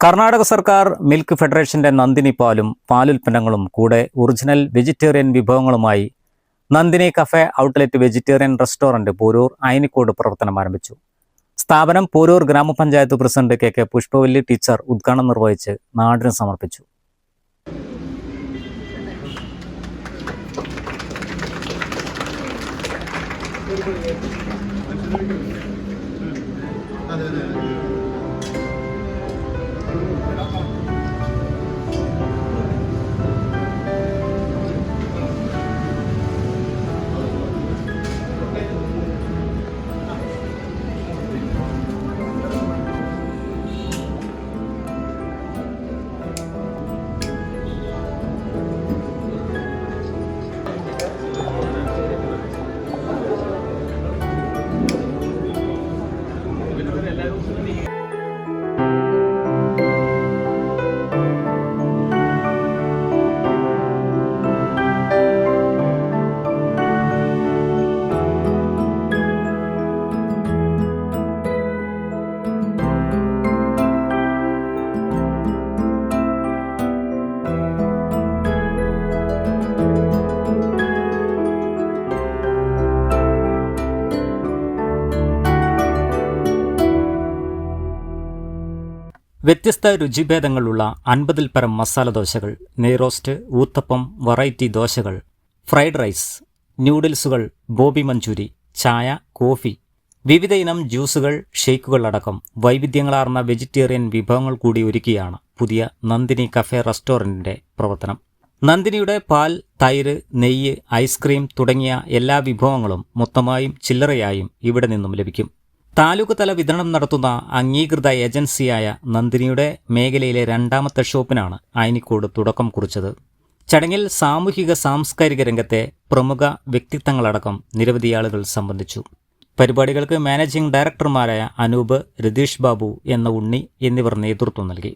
കർണാടക സർക്കാർ മിൽക്ക് ഫെഡറേഷന്റെ നന്ദിനി പാലും പാലുൽപ്പന്നങ്ങളും കൂടെ ഒറിജിനൽ വെജിറ്റേറിയൻ വിഭവങ്ങളുമായി Nandini cafe outlet vegetarian restaurant Porur Ayanikkode പ്രവർത്തനം ആരംഭിച്ചു. സ്ഥാപനം പോരൂർ ഗ്രാമപഞ്ചായത്ത് പ്രസിഡന്റ് കെ പുഷ്പവല്ലി ടീച്ചർ ഉദ്ഘാടനം നിർവഹിച്ച് നാടിന് സമർപ്പിച്ചു. വ്യത്യസ്ത രുചിഭേദങ്ങളുള്ള 50-ൽ പരം മസാല ദോശകൾ, നെയ്റോസ്റ്റ്, ഊത്തപ്പം, വെറൈറ്റി ദോശകൾ, ഫ്രൈഡ് റൈസ്, ന്യൂഡിൽസുകൾ, ബോബി മഞ്ചൂരി, ചായ, കോഫി, വിവിധ ഇനം ജ്യൂസുകൾ, ഷേക്കുകൾ അടക്കം വൈവിധ്യങ്ങളാർന്ന വെജിറ്റേറിയൻ വിഭവങ്ങൾ കൂടി ഒരുക്കിയാണ് പുതിയ നന്ദിനി കഫേ റെസ്റ്റോറന്റിന്റെ പ്രവർത്തനം. നന്ദിനിയുടെ പാൽ, തൈര്, നെയ്യ്, ഐസ്ക്രീം തുടങ്ങിയ എല്ലാ വിഭവങ്ങളും മൊത്തമായും ചില്ലറയായും ഇവിടെ നിന്നും ലഭിക്കും. താലൂക്ക് തല വിതരണം നടത്തുന്ന അംഗീകൃത ഏജൻസിയായ നന്ദിനിയുടെ മേഖലയിലെ 2ാമത്തെ ഷോപ്പിനാണ് അയനിക്കോട് തുടക്കം കുറിച്ചത്. ചടങ്ങിൽ സാമൂഹിക സാംസ്കാരിക രംഗത്തെ പ്രമുഖ വ്യക്തിത്വങ്ങളടക്കം നിരവധി ആളുകൾ സംബന്ധിച്ചു. പരിപാടികൾക്ക് മാനേജിംഗ് ഡയറക്ടർമാരായ അനൂപ്, രതീഷ് ബാബു എന്ന ഉണ്ണി എന്നിവർ നേതൃത്വം നൽകി.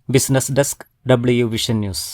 Business desk, W vision news.